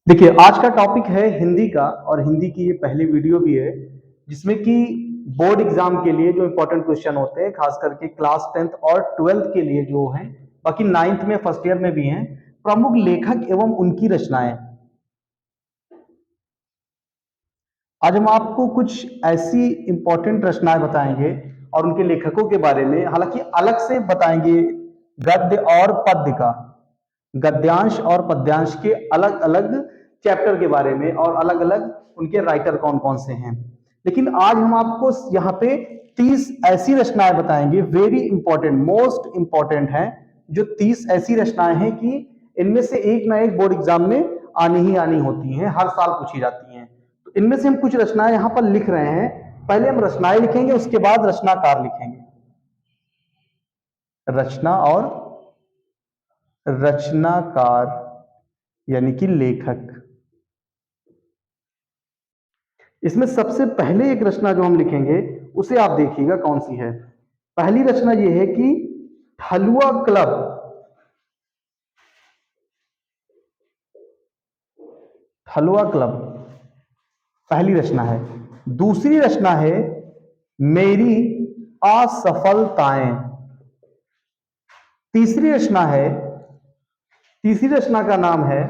देखिए, आज का टॉपिक है हिंदी का और हिंदी की ये पहली वीडियो भी है जिसमें कि बोर्ड एग्जाम के लिए जो इंपॉर्टेंट क्वेश्चन होते हैं खास करके क्लास 10th और 12th के लिए जो हैं, बाकी 9th में फर्स्ट ईयर में भी हैं, प्रमुख लेखक एवं उनकी रचनाएं। आज हम आपको कुछ ऐसी इंपॉर्टेंट रचनाएं बताएंगे और उनके लेखकों के बारे में, हालांकि अलग से बताएंगे गद्य और पद्य का, गद्यांश और पद्यांश के अलग अलग चैप्टर के बारे में और अलग अलग उनके राइटर कौन कौन से हैं। लेकिन आज हम आपको यहाँ पे 30 ऐसी रचनाएं बताएंगे, वेरी इंपॉर्टेंट, मोस्ट इंपॉर्टेंट हैं, जो 30 ऐसी रचनाएं हैं कि इनमें से एक ना एक बोर्ड एग्जाम में आनी ही आनी होती हैं, हर साल पूछी जाती हैं। तो इनमें से हम कुछ रचनाएं यहाँ पर लिख रहे हैं। पहले हम रचनाएं लिखेंगे, उसके बाद रचनाकार लिखेंगे। रचना और रचनाकार यानी कि लेखक। इसमें सबसे पहले एक रचना जो हम लिखेंगे उसे आप देखिएगा कौन सी है। पहली रचना यह है कि ठलुआ क्लब। ठलुआ क्लब पहली रचना है। दूसरी रचना है मेरी असफलताएं। तीसरी रचना है, तीसरी रचना का नाम है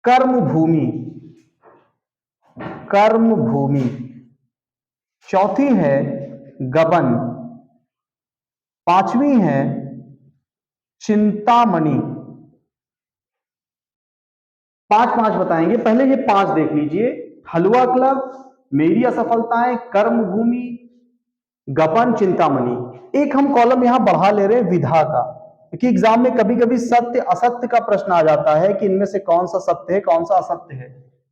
कर्मभूमि। कर्मभूमि। चौथी है गबन। पांचवी है चिंतामणि। पांच पांच बताएंगे, पहले ये पांच देख लीजिए। हलवा क्लब, मेरी असफलताएं, कर्मभूमि, गबन, चिंतामणि। एक हम कॉलम यहां बढ़ा ले रहे हैं विधा का, क्योंकि एग्जाम में कभी कभी सत्य असत्य का प्रश्न आ जाता है कि इनमें से कौन सा सत्य है कौन सा असत्य है।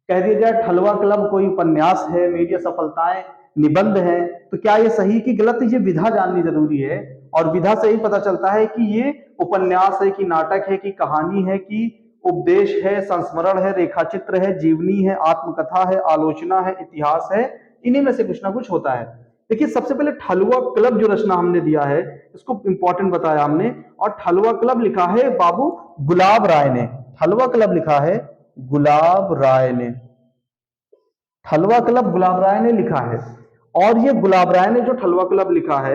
कह दिया जाए ठलवा क्लब कोई उपन्यास है, मेरी असफलताएं निबंध है, तो क्या ये सही कि गलत, ये विधा जाननी जरूरी है। और विधा से ही पता चलता है कि ये उपन्यास है कि नाटक है कि कहानी है कि उपदेश है, संस्मरण है, रेखाचित्र है, जीवनी है, आत्मकथा है, आलोचना है, इतिहास है। इन्हीं में से कुछ ना कुछ होता है। देखिए, सबसे पहले ठलुआ क्लब जो रचना हमने दिया है इसको इंपॉर्टेंट बताया हमने, और ठलुआ क्लब लिखा है बाबू गुलाब राय ने। ठलुआ क्लब लिखा है गुलाब राय ने। ठलुआ क्लब गुलाब राय ने लिखा है। और ये गुलाब राय ने जो ठलुआ क्लब लिखा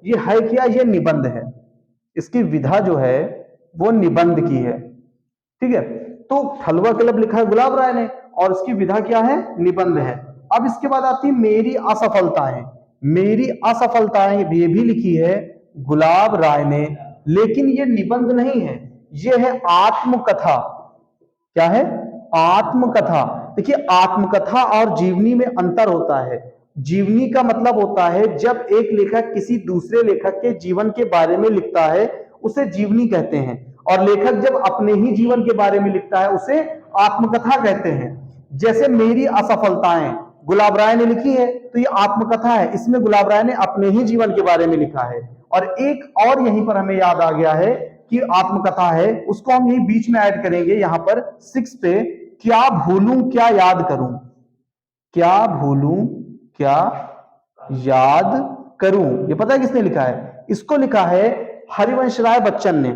ये है क्या, ये निबंध है। इसकी विधा जो है वो निबंध की है। ठीक है, तो ठलुआ क्लब लिखा है गुलाब राय ने और इसकी विधा क्या है, निबंध है। अब इसके बाद आती है मेरी असफलताएं। मेरी असफलताएं ये भी लिखी है गुलाब राय ने, लेकिन ये निबंध नहीं है, ये है आत्मकथा। क्या है, आत्मकथा। देखिए, आत्मकथा और जीवनी में अंतर होता है। जीवनी का मतलब होता है जब एक लेखक किसी दूसरे लेखक के जीवन के बारे में लिखता है उसे जीवनी कहते हैं, और लेखक जब अपने ही जीवन के बारे में लिखता है उसे आत्मकथा कहते हैं। जैसे मेरी असफलताएं गुलाब राय ने लिखी है तो ये आत्मकथा है, इसमें गुलाब राय ने अपने ही जीवन के बारे में लिखा है। और एक और यहीं पर हमें याद आ गया है कि आत्मकथा है, उसको हम यही बीच में ऐड करेंगे यहां पर 6 पे, क्या भूलूं क्या याद करूं। क्या भूलूं क्या याद करूं, ये पता है किसने लिखा है, इसको लिखा है हरिवंश राय बच्चन ने।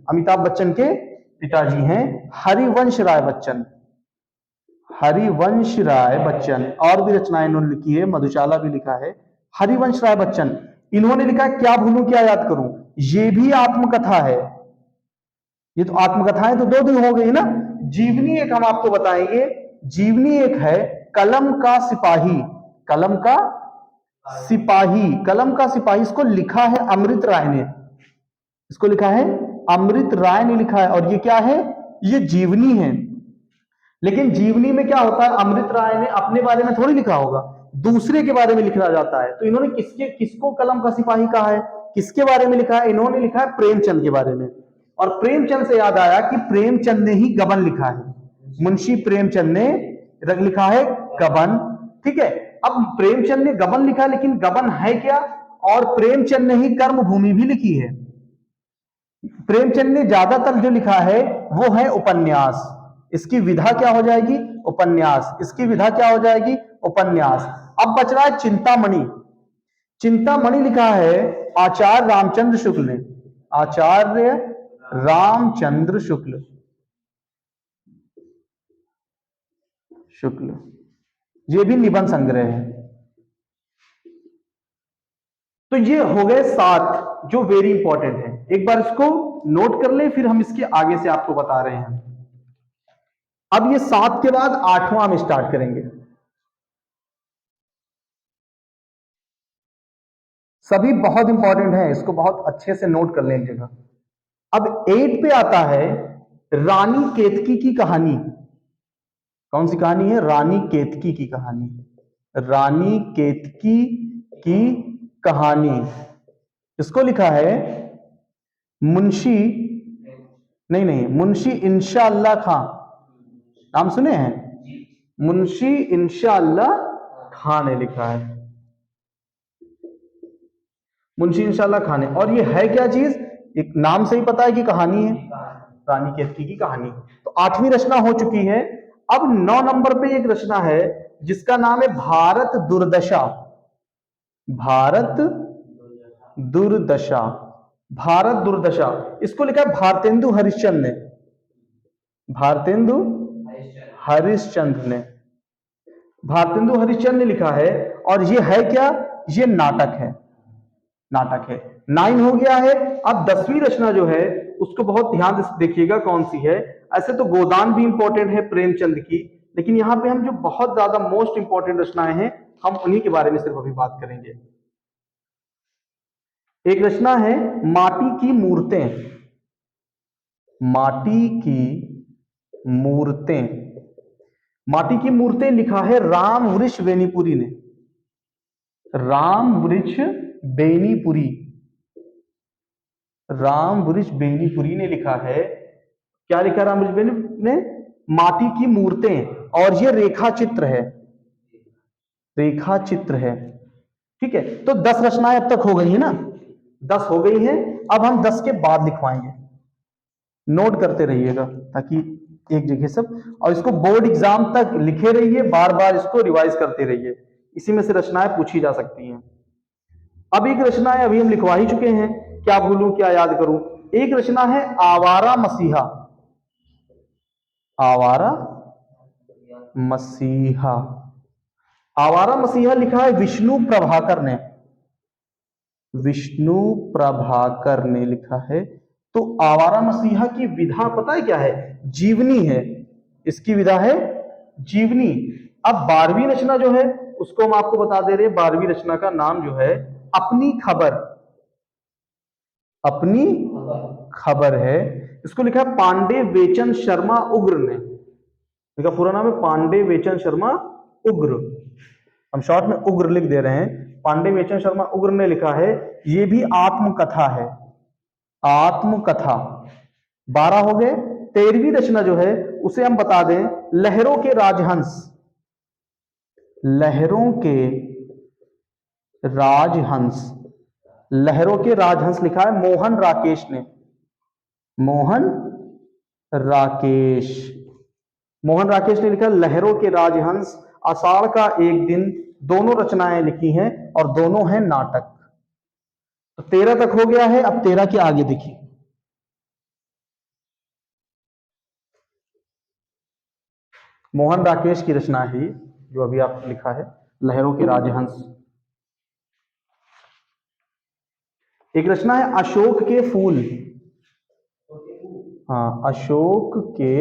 अमिताभ बच्चन के पिताजी हैं हरिवंश राय बच्चन। हरिवंश राय बच्चन, और भी रचनाएं इन्होंने लिखी है, मधुशाला भी लिखा है। हरिवंश राय बच्चन, इन्होंने लिखा है क्या भूलूं क्या याद करूं। ये भी आत्मकथा है। ये तो आत्मकथाएं तो दो दिन हो गई ना। जीवनी एक हम आपको बताएंगे, जीवनी एक है कलम का सिपाही। कलम का सिपाही, कलम का सिपाही, इसको लिखा है अमृत राय ने। इसको लिखा है अमृत राय ने लिखा है, और ये क्या है, ये जीवनी है। लेकिन जीवनी में क्या होता है, अमृत राय ने अपने बारे में थोड़ी लिखा होगा, दूसरे के बारे में लिखा जाता है। तो इन्होंने किसको कलम का सिपाही कहा है, किसके बारे में लिखा है, इन्होंने लिखा है प्रेमचंद के बारे में। और प्रेमचंद से याद आया कि प्रेमचंद ने ही गबन लिखा है, मुंशी प्रेमचंद ने लिखा है गबन। ठीक है, अब प्रेमचंद ने गबन लिखा है, लेकिन गबन है क्या, और प्रेमचंद ने ही कर्मभूमि भी लिखी है। प्रेमचंद ने ज्यादातर जो लिखा है वो है उपन्यास। इसकी विधा क्या हो जाएगी, उपन्यास। इसकी विधा क्या हो जाएगी, उपन्यास। अब बच रहा है चिंतामणि। चिंतामणि लिखा है आचार्य रामचंद्र शुक्ल ने, आचार्य रामचंद्र शुक्ल शुक्ल ये भी निबंध संग्रह है। तो ये हो गए 7 जो वेरी इंपॉर्टेंट है, एक बार इसको नोट कर ले, फिर हम इसके आगे से आपको बता रहे हैं। अब ये 7 के बाद 8वां हम स्टार्ट करेंगे। सभी बहुत इंपॉर्टेंट है, इसको बहुत अच्छे से नोट कर लीजिएगा। अब 8 पे आता है रानी केतकी की कहानी। कौन सी कहानी है? रानी केतकी की कहानी। रानी केतकी की कहानी, इसको लिखा है मुंशी, नहीं, मुंशी इंशाअल्लाह खां। नाम सुने हैं? मुंशी इंशाअल्लाह खां ने लिखा है, मुंशी इंशाअल्लाह खां ने। और ये है क्या चीज? एक नाम से ही पता है कि कहानी है, रानी केतकी की कहानी। तो 8वीं रचना हो चुकी है। अब 9 नंबर पे एक रचना है जिसका नाम है भारत दुर्दशा। भारत दुर्दशा, भारत दुर्दशा, इसको लिखा है भारतेंदु हरिश्चंद्र ने, भारतेंदु हरिश्चंद्र ने, भारतेंदु हरिश्चंद्र ने लिखा है। और ये है क्या? ये नाटक है, नाटक है। 9 हो गया है। अब 10वीं रचना जो है उसको बहुत ध्यान से देखिएगा कौन सी है। ऐसे तो गोदान भी इंपॉर्टेंट है प्रेमचंद की, लेकिन यहां पे हम जो बहुत ज्यादा मोस्ट इंपॉर्टेंट रचनाएं हैं हम उन्हीं के बारे में सिर्फ अभी बात करेंगे। एक रचना है माटी की मूर्तें, माटी की मूर्तें, माटी की मूर्तें लिखा है राम वृक्ष बेनीपुरी ने, राम वृक्ष बेनीपुरी, राम वृक्ष बेनीपुरी ने लिखा है। क्या लिखा राम वृक्ष बेनीपुरी ने? माटी की मूर्तें, और ये रेखा चित्र है, रेखा चित्र है। ठीक है, तो 10 रचनाएं अब तक हो गई है ना, 10 हो गई हैं। अब हम 10 के बाद लिखवाएंगे, नोट करते रहिएगा ताकि एक जगह सब, और इसको बोर्ड एग्जाम तक लिखे रहिए, बार बार इसको रिवाइज करते रहिए, इसी में से रचनाएं पूछी जा सकती हैं। अब एक रचना है, अभी हम लिखवा ही चुके हैं, क्या भूलूं क्या याद करूं। एक रचना है आवारा मसीहा, आवारा मसीहा, आवारा मसीहा लिखा है विष्णु प्रभाकर ने, विष्णु प्रभाकर ने लिखा है। तो आवारा मसीहा की विधा पता है क्या है? जीवनी है, इसकी विधा है जीवनी। अब 12वीं रचना जो है उसको हम आपको बता दे रहे हैं। 12वीं रचना का नाम जो है अपनी खबर, अपनी खबर है। इसको लिखा है पांडे वेचन शर्मा उग्र ने, इसका पूरा नाम है पांडे वेचन शर्मा उग्र, हम शॉर्ट में उग्र लिख दे रहे हैं। पांडे वेचन शर्मा उग्र ने लिखा है। ये भी आत्मकथा है, आत्मकथा। 12 हो गए। 13वीं रचना जो है उसे हम बता दें लहरों के राजहंस, लहरों के राजहंस, लहरों के राजहंस लिखा है मोहन राकेश ने, मोहन राकेश, मोहन राकेश ने लिखा लहरों के राजहंस, आषाढ़ का एक दिन, दोनों रचनाएं लिखी हैं और दोनों हैं नाटक। तो 13 तक हो गया है। अब 13 के आगे देखिए, मोहन राकेश की रचना है जो अभी आप लिखा है लहरों के राजहंस। एक रचना है अशोक के फूल, हाँ अशोक के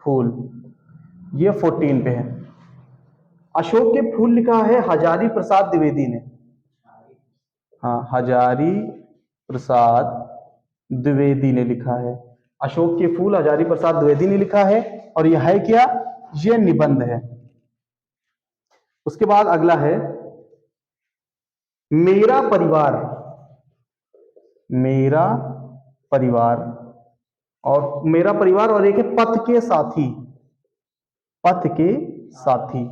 फूल, ये 14 पे है। अशोक के फूल लिखा है हजारी प्रसाद द्विवेदी ने, हाँ हजारी प्रसाद द्विवेदी ने लिखा है। अशोक के फूल हजारी प्रसाद द्विवेदी ने लिखा है। और यह है क्या? यह निबंध है। उसके बाद अगला है मेरा परिवार, मेरा परिवार, और मेरा परिवार, और एक है पथ के साथी, पथ के साथी।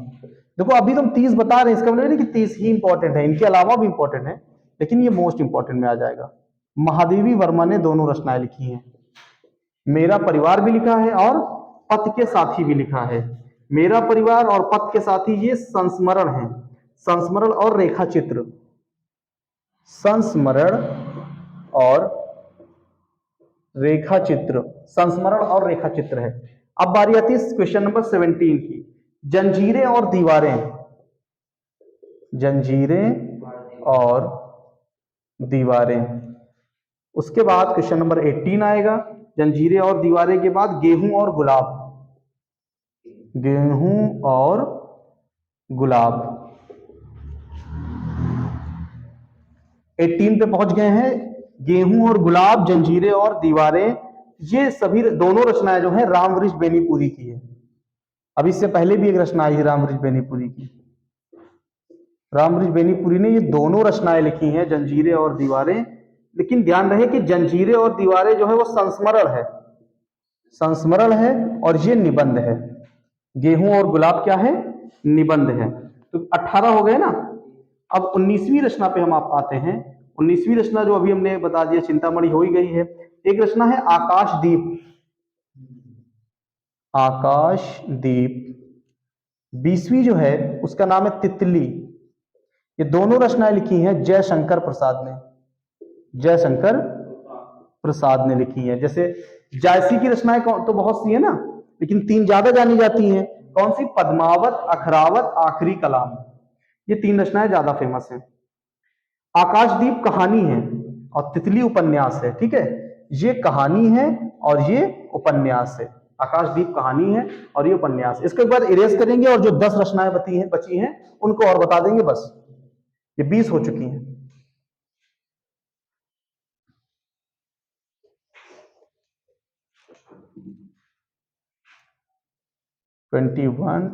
देखो अभी तुम 30 बता रहे हैं, इसका मतलब नहीं कि 30 ही इंपॉर्टेंट है, इनके अलावा भी इंपॉर्टेंट है, लेकिन ये मोस्ट इंपॉर्टेंट में आ जाएगा। महादेवी वर्मा ने दोनों रचनाएं लिखी हैं, मेरा परिवार भी लिखा है और पथ के साथी भी लिखा है। मेरा परिवार और पथ के साथी ये संस्मरण है, संस्मरण और रेखा चित्र, संस्मरण और रेखा चित्र, संस्मरण और रेखा चित्र है। अब बारी आती है क्वेश्चन नंबर 17 की, जंजीरें और दीवारें, जंजीरें और दीवारें। उसके बाद क्वेश्चन नंबर 18 आएगा, जंजीरें और दीवारें के बाद गेहूं और गुलाब, गेहूं और गुलाब। 18 पे पहुंच गए हैं। गेहूं और गुलाब, जंजीरें और दीवारें, ये सभी दोनों रचनाएं जो है रामवृक्ष बेनीपुरी की है। अब इससे पहले भी एक रचना आई रामवृक्ष बेनीपुरी की। रामवृक्ष बेनीपुरी ने ये दोनों रचनाएं लिखी हैं, जंजीरें और दीवारें। लेकिन ध्यान रहे कि जंजीरें और दीवारें जो है वो संस्मरण है, संस्मरण है, और ये निबंध है। गेहूं और गुलाब क्या है? निबंध है। तो 18 हो गए ना। अब 19वीं रचना पे हम आप आते हैं। 19वीं रचना जो अभी हमने बता दिया, चिंतामणि हो ही गई है। एक रचना है आकाशदीप, आकाशदीप। 20वीं जो है उसका नाम है तितली। ये दोनों रचनाएं लिखी हैं जयशंकर प्रसाद ने, जयशंकर प्रसाद ने लिखी है। जैसे जायसी की रचनाएं तो बहुत सी है ना, लेकिन 3 ज्यादा जानी जाती हैं। कौन सी? पद्मावत, अखरावत, आखिरी कलाम। ये 3 रचनाएं ज्यादा फेमस हैं। आकाशदीप कहानी है और तितली उपन्यास है। ठीक है, ये कहानी है और ये उपन्यास है। आकाशदीप कहानी है और ये उपन्यास। इसके बाद इरेज करेंगे और जो 10 रचनाएं बची हैं उनको और बता देंगे। बस ये 20 हो चुकी हैं। ट्वेंटी 22,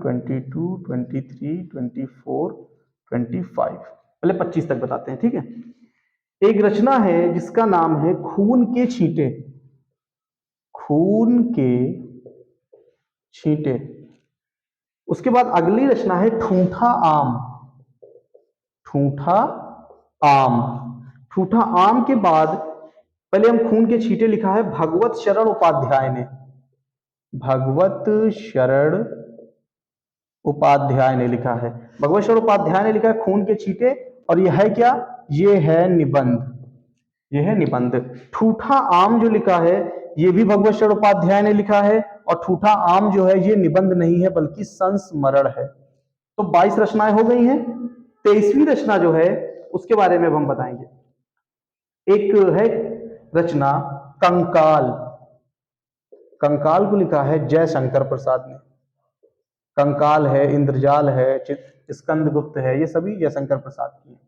23, 24, 25, पहले 25 तक बताते हैं। ठीक है, एक रचना है जिसका नाम है खून के छींटे, खून के छींटे। उसके बाद अगली रचना है ठूठा आम, ठूठा आम। ठूठा आम के बाद पहले हम खून के छींटे लिखा है भगवत शरण उपाध्याय ने, भगवत शरण उपाध्याय ने लिखा है। भगवत शरण उपाध्याय ने लिखा है खून के छींटे। और यह है क्या? ये है निबंध, ये है निबंध। ठूठा आम जो लिखा है ये भी भगवत शरण उपाध्याय ने लिखा है। और ठूठा आम जो है ये निबंध नहीं है बल्कि संस्मरण है। तो 22 रचनाएं हो गई हैं। 23वीं रचना जो है उसके बारे में हम बताएंगे। एक है रचना कंकाल, कंकाल को लिखा है जयशंकर प्रसाद ने। कंकाल है, इंद्रजाल है, स्कंदगुप्त है, ये सभी जयशंकर प्रसाद की है।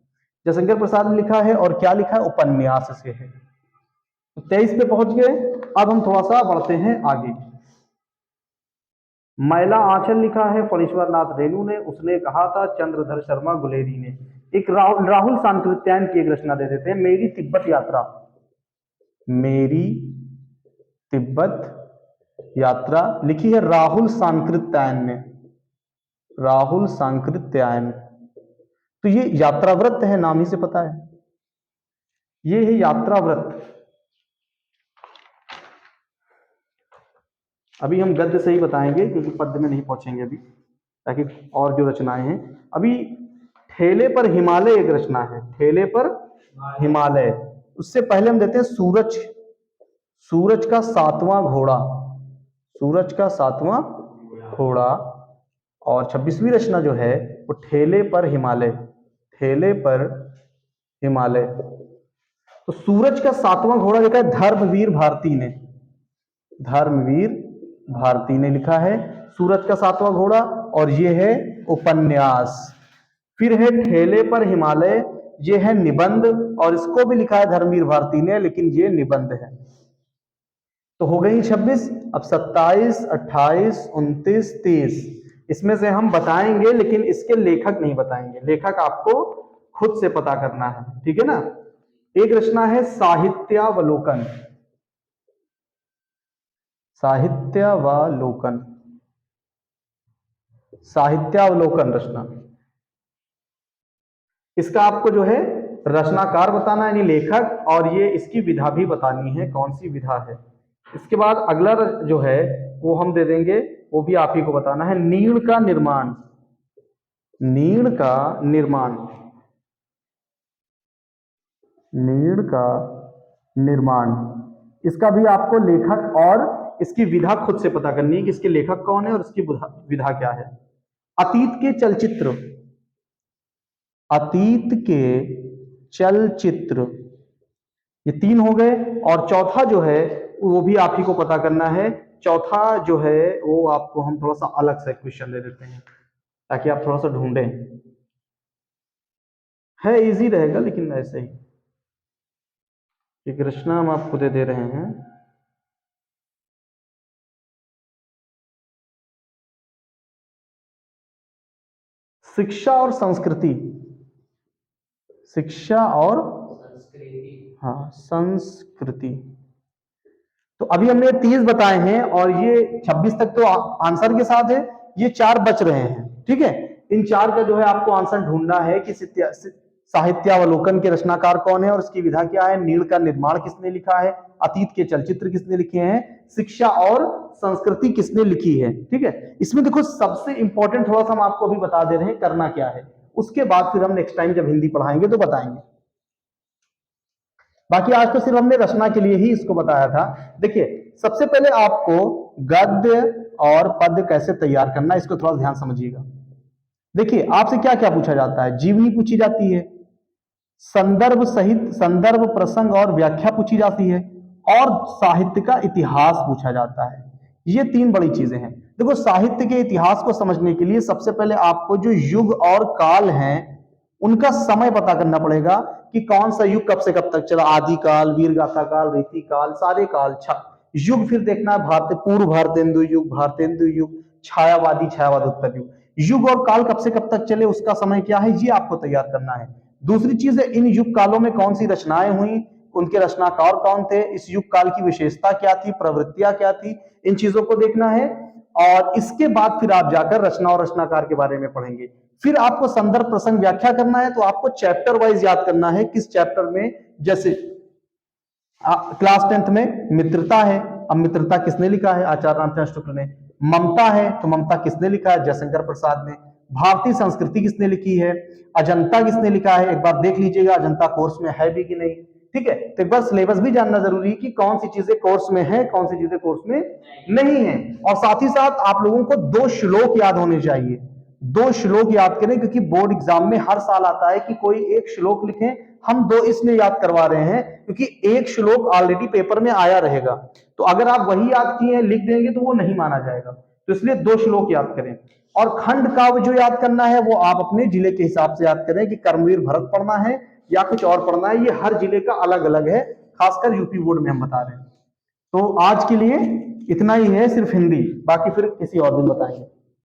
जयशंकर प्रसाद ने लिखा है। और क्या लिखा है? उपन्यास से है। तो 23 पे पहुंच गए। अब हम थोड़ा सा बढ़ते हैं आगे। मैला आंचल लिखा है फणीश्वर नाथ रेणु ने। उसने कहा था चंद्रधर शर्मा गुलेरी ने। एक राहुल सांकृत्यायन की एक रचना दे देते हैं, मेरी तिब्बत यात्रा, मेरी तिब्बत यात्रा लिखी है राहुल सांकृत्यायन ने, राहुल सांकृत्यायन। तो ये यात्राव्रत है, नाम ही से पता है, ये है यात्राव्रत। अभी हम गद्य से ही बताएंगे क्योंकि पद्य में नहीं पहुंचेंगे अभी, ताकि और जो रचनाएं हैं। अभी ठेले पर हिमालय एक रचना है, ठेले पर हिमालय। उससे पहले हम देते हैं सूरज, सूरज का 7वां घोड़ा, सूरज का 7वां घोड़ा। और 26वीं रचना जो है वो ठेले पर हिमालय, ठेले पर हिमालय। तो सूरज का 7वां घोड़ा लिखा है धर्मवीर भारती ने, धर्मवीर भारती ने लिखा है सूरज का 7वां घोड़ा। और ये है उपन्यास। फिर है ठेले पर हिमालय, ये है निबंध और इसको भी लिखा है धर्मवीर भारती ने, लेकिन ये निबंध है। तो हो गई 26। अब 27, 28, 29, 30। इसमें से हम बताएंगे लेकिन इसके लेखक नहीं बताएंगे, लेखक आपको खुद से पता करना है। ठीक है ना। एक रचना है साहित्यावलोकन, साहित्यावलोकन, साहित्यावलोकन रचना। इसका आपको जो है रचनाकार बताना है, यानी लेखक, और ये इसकी विधा भी बतानी है, कौन सी विधा है। इसके बाद अगला जो है वो हम दे देंगे, वो भी आप ही को बताना है, नीड़ का निर्माण, नीड़ का निर्माण। नीड़ का निर्माण। इसका भी आपको लेखक और इसकी विधा खुद से पता करनी है कि इसके लेखक कौन है और इसकी विधा क्या है। अतीत के चलचित्र, अतीत के चलचित्र, ये तीन हो गए। और चौथा जो है वो भी आप ही को पता करना है। चौथा जो है वो आपको हम थोड़ा सा अलग से क्वेश्चन दे देते हैं ताकि आप थोड़ा सा ढूंढें। है इजी रहेगा लेकिन ऐसे ही एक रचना हम आपको दे रहे हैं। शिक्षा और संस्कृति, शिक्षा और हाँ संस्कृति। तो अभी हमने 30 बताए हैं और ये 26 तक तो आंसर के साथ है, ये 4 बच रहे हैं। ठीक है, इन 4 का जो है आपको आंसर ढूंढना है कि साहित्यावलोकन के रचनाकार कौन है और इसकी विधा क्या है, नीड़ का निर्माण किसने लिखा है, अतीत के चलचित्र किसने लिखे हैं, शिक्षा और संस्कृति किसने लिखी है। ठीक है, इसमें देखो सबसे इंपॉर्टेंट थोड़ा सा हम आपको अभी बता दे रहे हैं करना क्या है, उसके बाद फिर हम नेक्स्ट टाइम जब हिंदी पढ़ाएंगे तो बताएंगे। बाकी आज तो सिर्फ हमने रचना के लिए ही इसको बताया था। देखिए सबसे पहले आपको गद्य और पद्य कैसे तैयार करना है इसको थोड़ा ध्यान समझिएगा। देखिए आपसे क्या क्या पूछा जाता है, जीवनी पूछी जाती है, संदर्भ सहित संदर्भ प्रसंग और व्याख्या पूछी जाती है, और साहित्य का इतिहास पूछा जाता है। ये 3 बड़ी चीजें हैं। देखो साहित्य के इतिहास को समझने के लिए सबसे पहले आपको जो युग और काल हैं उनका समय पता करना पड़ेगा कि कौन सा युग कब से कब तक चला, आदि काल, वीर गाथा काल, रीति काल, सारे काल। युग फिर देखना है भारतीय पूर्व भारतेंदु युग, भारतेंदु युग, छायावादी छायावादोत्तर युग। युग और काल कब से कब तक चले उसका समय क्या है ये आपको तैयार करना है। दूसरी चीज है इन युग कालों में कौन सी रचनाएं हुई, उनके रचनाकार कौन थे, इस युग काल की विशेषता क्या थी, प्रवृत्तियां क्या थी, इन चीजों को देखना है। और इसके बाद फिर आप जाकर रचना और रचनाकार के बारे में पढ़ेंगे। फिर आपको संदर्भ प्रसंग व्याख्या करना है, तो आपको चैप्टर वाइज याद करना है किस चैप्टर में। जैसे क्लास 10th में मित्रता है, अब मित्रता किसने लिखा है, आचार्य रामचंद्र शुक्ल ने। ममता है तो ममता किसने लिखा है, जयशंकर प्रसाद ने। भारतीय संस्कृति किसने लिखी है, अजंता किसने लिखा है, एक बार देख लीजिएगा अजंता कोर्स में है भी कि नहीं। ठीक है, तो एक बार सिलेबस भी जानना जरूरी है कि कौन सी चीजें कोर्स में है, कौन सी चीजें कोर्स में नहीं है। और साथ ही साथ आप लोगों को 2 श्लोक याद होने चाहिए, 2 श्लोक याद करें, क्योंकि बोर्ड एग्जाम में हर साल आता है कि कोई एक श्लोक लिखें। हम 2 इसलिए याद करवा रहे हैं क्योंकि एक श्लोक ऑलरेडी पेपर में आया रहेगा, तो अगर आप वही याद किए लिख देंगे तो वो नहीं माना जाएगा, तो इसलिए 2 श्लोक याद करें। और खंड काव्य जो याद करना है वो आप अपने जिले के हिसाब से याद करें कि कर्मवीर भरत पढ़ना है या कुछ और पढ़ना है, ये हर जिले का अलग अलग है, खासकर यूपी बोर्ड में हम बता रहे हैं। तो आज के लिए इतना ही है, सिर्फ हिंदी, बाकी फिर किसी और दिन बताएंगे।